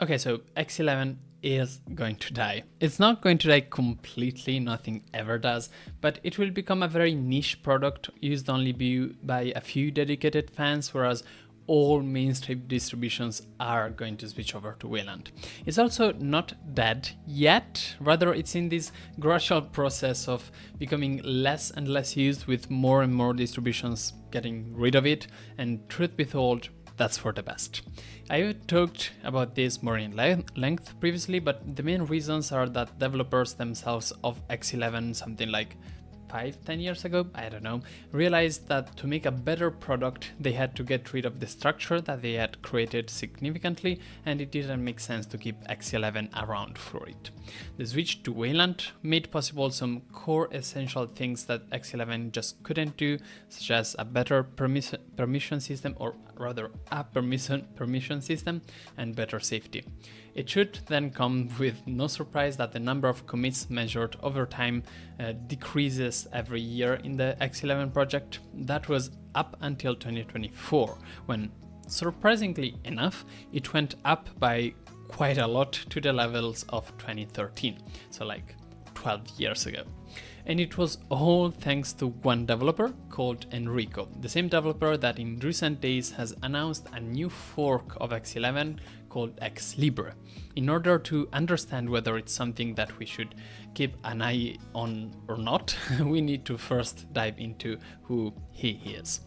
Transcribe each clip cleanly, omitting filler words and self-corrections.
Okay, so X11 is going to die. It's not going to die completely, nothing ever does, but it will become a very niche product used only by a few dedicated fans, whereas all mainstream distributions are going to switch over to Wayland. It's also not dead yet, rather it's in this gradual process of becoming less and less used, with more and more distributions getting rid of it, and truth be told, that's for the best. I've talked about this more in length previously, but the main reasons are that developers themselves of X11 something like 5-10 years ago, I don't know, realized that to make a better product they had to get rid of the structure that they had created significantly, and it didn't make sense to keep X11 around for it. The switch to Wayland made possible some core essential things that X11 just couldn't do, such as a better permission system, or rather a permission system, and better safety. It should then come with no surprise that the number of commits measured over time decreases every year in the X11 project. That was up until 2024, when, surprisingly enough, it went up by quite a lot to the levels of 2013, so like 12 years ago. And it was all thanks to one developer called Enrico, the same developer that in recent days has announced a new fork of X11 called X Libre. In order to understand whether it's something that we should keep an eye on or not, we need to first dive into who he is.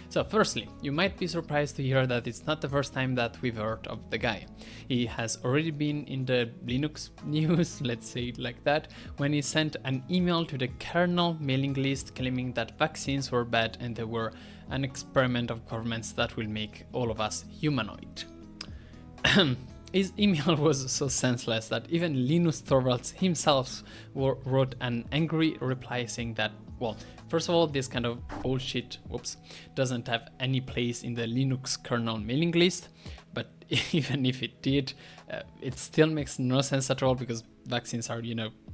So firstly, you might be surprised to hear that it's not the first time that we've heard of the guy. He has already been in the Linux news, let's say it like that, when he sent an email to the kernel mailing list claiming that vaccines were bad and they were an experiment of governments that will make all of us humanoid. His email was so senseless that even Linus Torvalds himself wrote an angry reply saying that, well, first of all, this kind of bullshit, doesn't have any place in the Linux kernel mailing list, but even if it did, it still makes no sense at all, because vaccines are,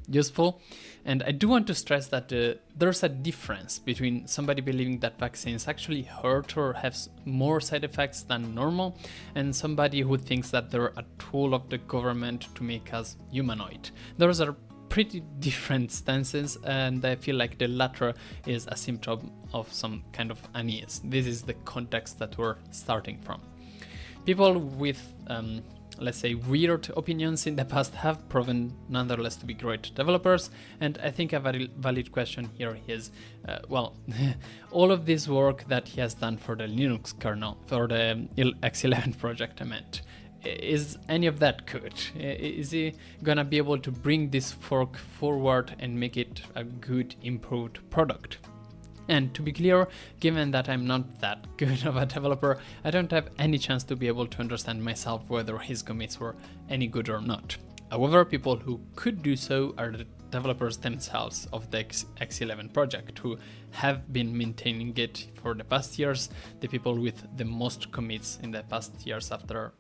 useful. And I do want to stress that there's a difference between somebody believing that vaccines actually hurt or have more side effects than normal, and somebody who thinks that they're a tool of the government to make us humanoid. Those are pretty different stances, and I feel like the latter is a symptom of some kind of unease. This is the context that we're starting from. People with let's say weird opinions in the past have proven nonetheless to be great developers, and I think a very valid question here is, all of this work that he has done for the Linux kernel, for the X11 project I meant, is any of that good? Is he gonna be able to bring this fork forward and make it a good, improved product? And to be clear, given that I'm not that good of a developer, I don't have any chance to be able to understand myself whether his commits were any good or not. However, people who could do so are the developers themselves of the X11 project, who have been maintaining it for the past years, the people with the most commits in the past years after,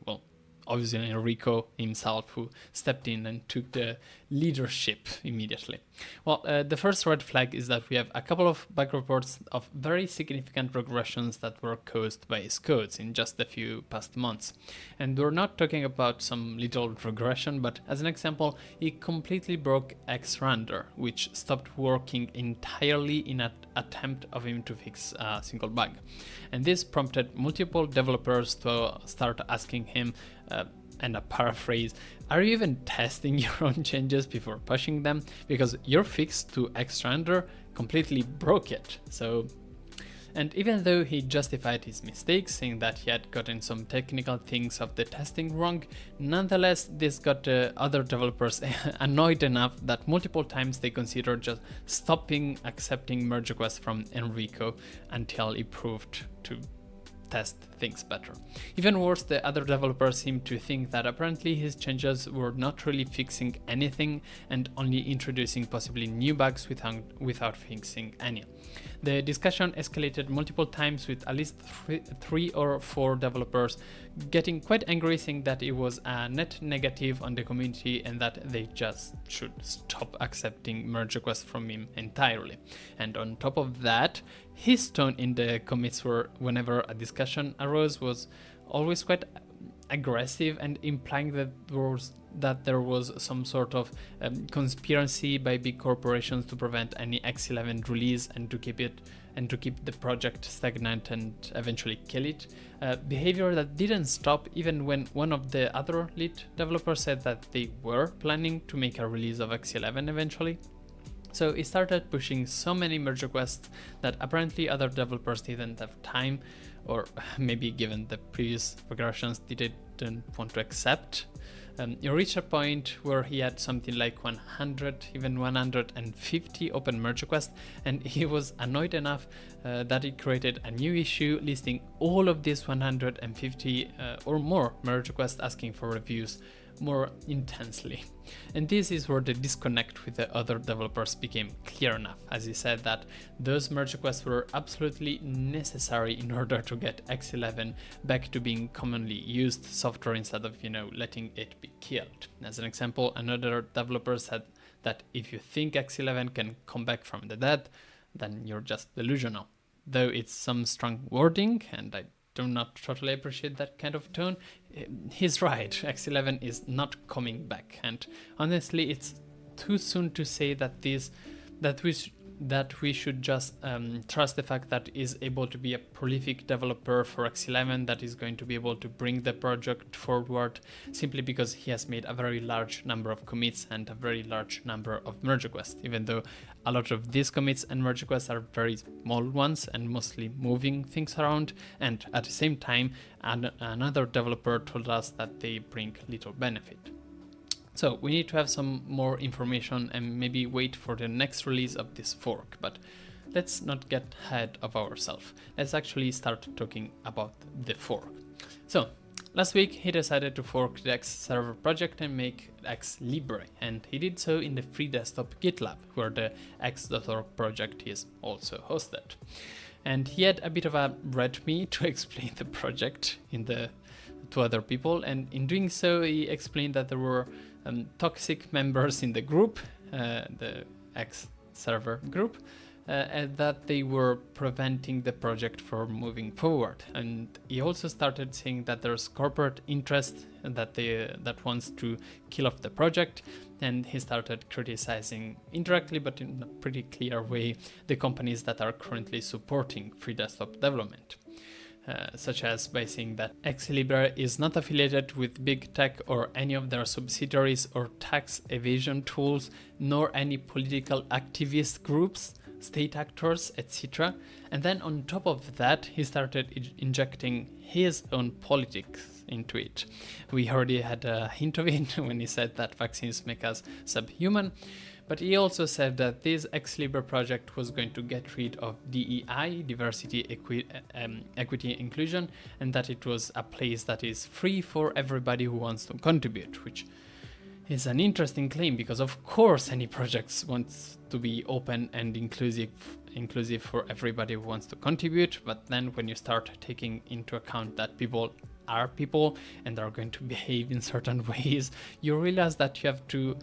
obviously Enrico himself, who stepped in and took the leadership immediately. The first red flag is that we have a couple of bug reports of very significant regressions that were caused by his codes in just a few past months. And we're not talking about some little regression, but as an example, he completely broke Xrender, which stopped working entirely in an attempt of him to fix a single bug. And this prompted multiple developers to start asking him, and a paraphrase, are you even testing your own changes before pushing them? Because your fix to Xrender completely broke it. And even though he justified his mistakes, saying that he had gotten some technical things of the testing wrong, nonetheless, this got other developers annoyed enough that multiple times they considered just stopping accepting merge requests from Enrico until he proved to test things better. Even worse, the other developers seem to think that apparently his changes were not really fixing anything and only introducing possibly new bugs without fixing any. The discussion escalated multiple times, with at least 3 or 4 developers getting quite angry, saying that it was a net negative on the community and that they just should stop accepting merge requests from him entirely. And on top of that, his tone in the commits whenever a discussion arose was always quite aggressive and implying that there was some sort of conspiracy by big corporations to prevent any X11 release and to keep the project stagnant and eventually kill it. Behavior that didn't stop even when one of the other lead developers said that they were planning to make a release of X11 eventually. So it started pushing so many merge requests that apparently other developers didn't have time, or maybe given the previous regressions didn't want to accept. It reached a point where he had something like 100, even 150 open merge requests, and he was annoyed enough that he created a new issue listing all of these 150 or more merge requests, asking for reviews more intensely. And this is where the disconnect with the other developers became clear enough, as he said that those merge requests were absolutely necessary in order to get X11 back to being commonly used software instead of, letting it be killed. As an example, another developer said that if you think X11 can come back from the dead, then you're just delusional. Though it's some strong wording, and I do not totally appreciate that kind of tone, he's right. X11 is not coming back, and honestly, it's too soon to say that we should just trust the fact that is able to be a prolific developer for X11 that is going to be able to bring the project forward simply because he has made a very large number of commits and a very large number of merge requests, even though a lot of these commits and merge requests are very small ones and mostly moving things around, and at the same time another developer told us that they bring little benefit. So we need to have some more information and maybe wait for the next release of this fork, but let's not get ahead of ourselves. Let's actually start talking about the fork. So last week he decided to fork the X server project and make X Libre, and he did so in the free desktop GitLab, where the X.org project is also hosted. And he had a bit of a readme to explain the project to other people, and in doing so he explained that there were toxic members in the group, the X server group, and that they were preventing the project from moving forward. And he also started saying that there's corporate interest that wants to kill off the project, and he started criticizing indirectly but in a pretty clear way the companies that are currently supporting free desktop development. Such as by saying that X Libre is not affiliated with big tech or any of their subsidiaries or tax evasion tools, nor any political activist groups, state actors, etc. And then on top of that, he started injecting his own politics into it. We already had a hint of it when he said that vaccines make us subhuman. But he also said that this X Libre project was going to get rid of DEI, diversity, equity, inclusion, and that it was a place that is free for everybody who wants to contribute, which is an interesting claim because of course any projects wants to be open and inclusive for everybody who wants to contribute. But then when you start taking into account that people are people and are going to behave in certain ways, you realize that you have to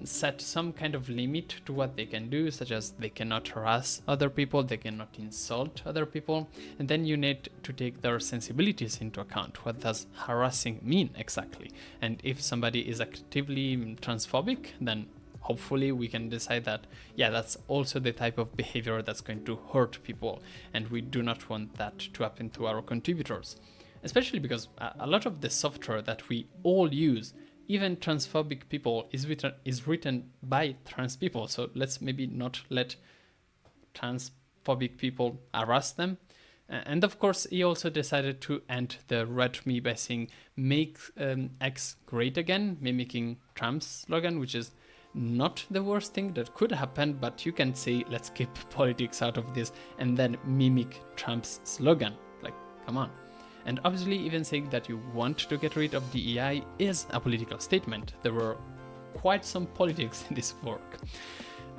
set some kind of limit to what they can do, such as they cannot harass other people, they cannot insult other people, and then you need to take their sensibilities into account. What does harassing mean exactly? And if somebody is actively transphobic, then hopefully we can decide that, yeah, that's also the type of behavior that's going to hurt people, and we do not want that to happen to our contributors. Especially because a lot of the software that we all use, even transphobic people, is written by trans people. So let's maybe not let transphobic people harass them. And of course, he also decided to end the readme by saying, make X great again, mimicking Trump's slogan, which is not the worst thing that could happen, but you can say, let's keep politics out of this and then mimic Trump's slogan. Like, come on. And obviously, even saying that you want to get rid of DEI is a political statement. There were quite some politics in this fork.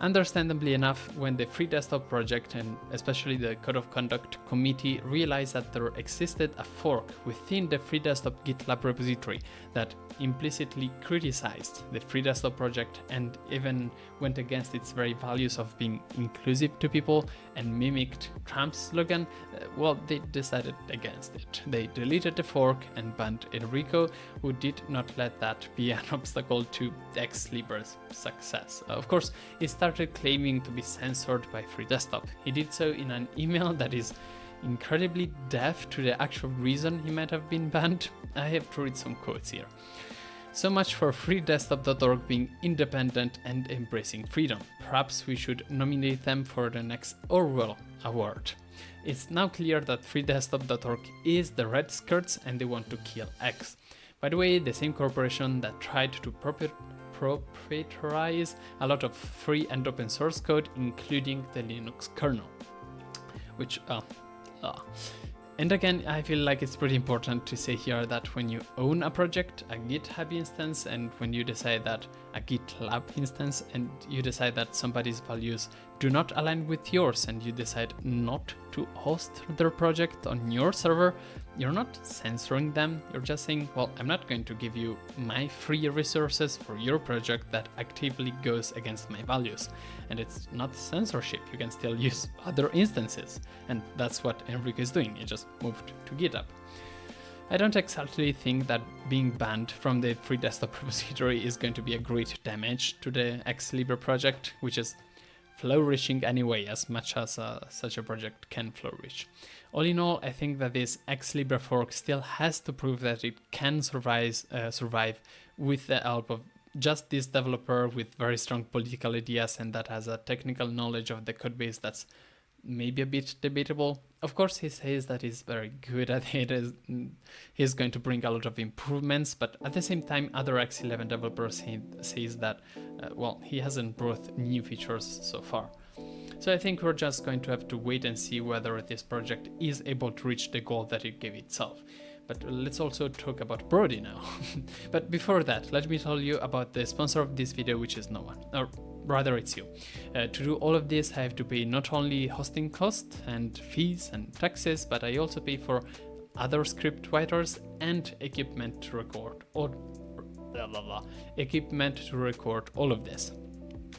Understandably enough, when the Free Desktop project and especially the Code of Conduct committee realized that there existed a fork within the Free Desktop GitLab repository that implicitly criticized the Free Desktop project and even went against its very values of being inclusive to people and mimicked Trump's slogan, well, they decided against it. They deleted the fork and banned Enrico, who did not let that be an obstacle to X Libre's success. Of course, he started claiming to be censored by Free Desktop. He did so in an email that is incredibly deaf to the actual reason he might have been banned. I have to read some quotes here. So much for freedesktop.org being independent and embracing freedom. Perhaps we should nominate them for the next Orwell Award. It's now clear that freedesktop.org is the Red Skirts and they want to kill X. By the way, the same corporation that tried to proprietarize a lot of free and open source code, including the Linux kernel. And again, I feel like it's pretty important to say here that when you own a project, a GitHub instance, and when you decide that a GitLab instance, and you decide that somebody's values do not align with yours, and you decide not to host their project on your server, you're not censoring them. You're just saying, well, I'm not going to give you my free resources for your project that actively goes against my values. And it's not censorship. You can still use other instances. And that's what Enrico is doing. He just moved to GitHub. I don't exactly think that being banned from the Free Desktop repository is going to be a great damage to the X Libre project, which is flourishing anyway, as much as such a project can flourish. All in all, I think that this X Libre fork still has to prove that it can survive with the help of just this developer with very strong political ideas and that has a technical knowledge of the codebase that's maybe a bit debatable. Of course, he says that he's very good at it, he's going to bring a lot of improvements, but at the same time, other X11 developers says that, he hasn't brought new features so far. So I think we're just going to have to wait and see whether this project is able to reach the goal that it gave itself. But let's also talk about Brody now. But before that, let me tell you about the sponsor of this video, which is no one, or rather it's you. To do all of this, I have to pay not only hosting costs and fees and taxes, but I also pay for other script writers and equipment to record all of this.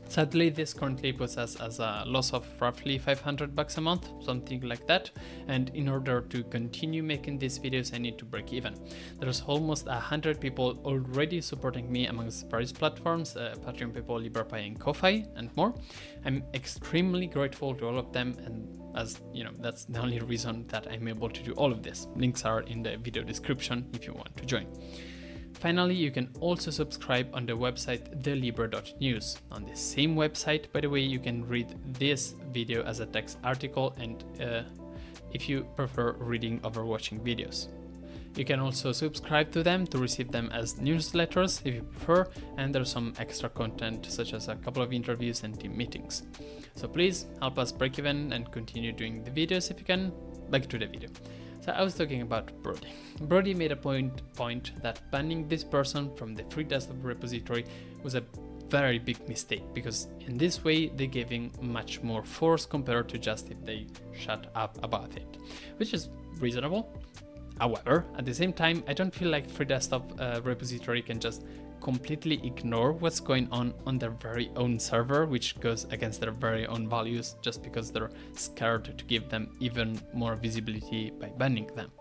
Sadly, this currently puts us as a loss of roughly $500 a month, something like that, and in order to continue making these videos I need to break even. There's almost 100 people already supporting me amongst various platforms, Patreon people, LibrePie and Ko-Fi and more. I'm extremely grateful to all of them, and as you know, that's the only reason that I'm able to do all of this. Links are in the video description if you want to join. Finally, you can also subscribe on the website thelibre.news. On the same website, by the way, you can read this video as a text article and if you prefer reading over watching videos. You can also subscribe to them to receive them as newsletters if you prefer, and there's some extra content such as a couple of interviews and team meetings. So please help us break even and continue doing the videos if you can. Back to the video. So I was talking about Brody. Brody made a point that banning this person from the Free Desktop repository was a very big mistake, because in this way they gave him much more force compared to just if they shut up about it, which is reasonable. However, at the same time, I don't feel like Free Desktop repository can just completely ignore what's going on their very own server, which goes against their very own values, just because they're scared to give them even more visibility by banning them.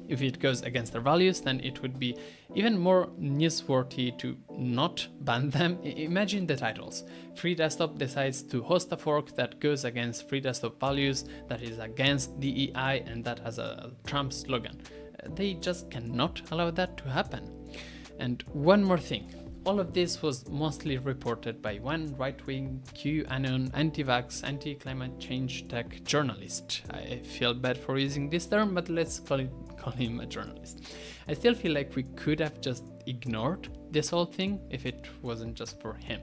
If it goes against their values, then it would be even more newsworthy to not ban them. Imagine the titles. Free Desktop decides to host a fork that goes against Free Desktop values, that is against DEI, and that has a Trump slogan. They just cannot allow that to happen. And one more thing, all of this was mostly reported by one right-wing, QAnon, anti-vax, anti-climate change tech journalist. I feel bad for using this term, but let's call him a journalist. I still feel like we could have just ignored this whole thing if it wasn't just for him.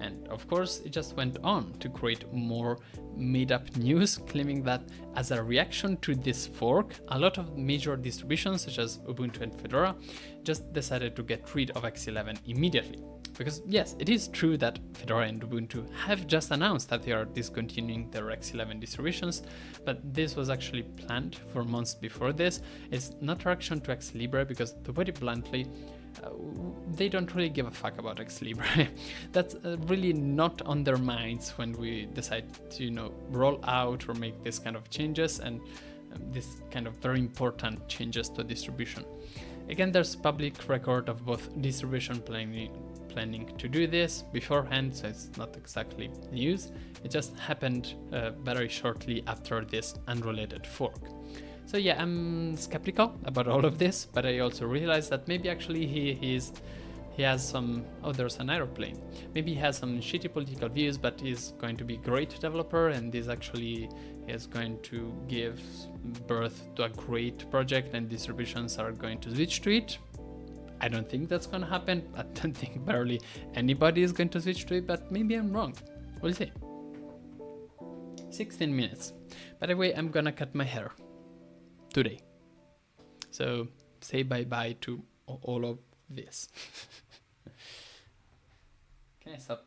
And of course, it just went on to create more made-up news, claiming that as a reaction to this fork, a lot of major distributions such as Ubuntu and Fedora just decided to get rid of X11 immediately. Because yes, it is true that Fedora and Ubuntu have just announced that they are discontinuing their X11 distributions, but this was actually planned for months before this. It's not a reaction to X Libre because, to put it bluntly, they don't really give a fuck about X Libre. That's really not on their minds when we decide to, roll out or make this kind of changes and this kind of very important changes to distribution. Again, there's public record of both distribution planning to do this beforehand, so it's not exactly news. It just happened very shortly after this unrelated fork. So yeah, I'm skeptical about all of this, but I also realized that maybe actually he has some... Oh, there's an aeroplane. Maybe he has some shitty political views, but he's going to be a great developer, and this actually is going to give birth to a great project, and distributions are going to switch to it. I don't think that's going to happen. I don't think barely anybody is going to switch to it, but maybe I'm wrong. We'll see. 16 minutes. By the way, I'm gonna cut my hair today. So say bye-bye to all of this. Can I stop this?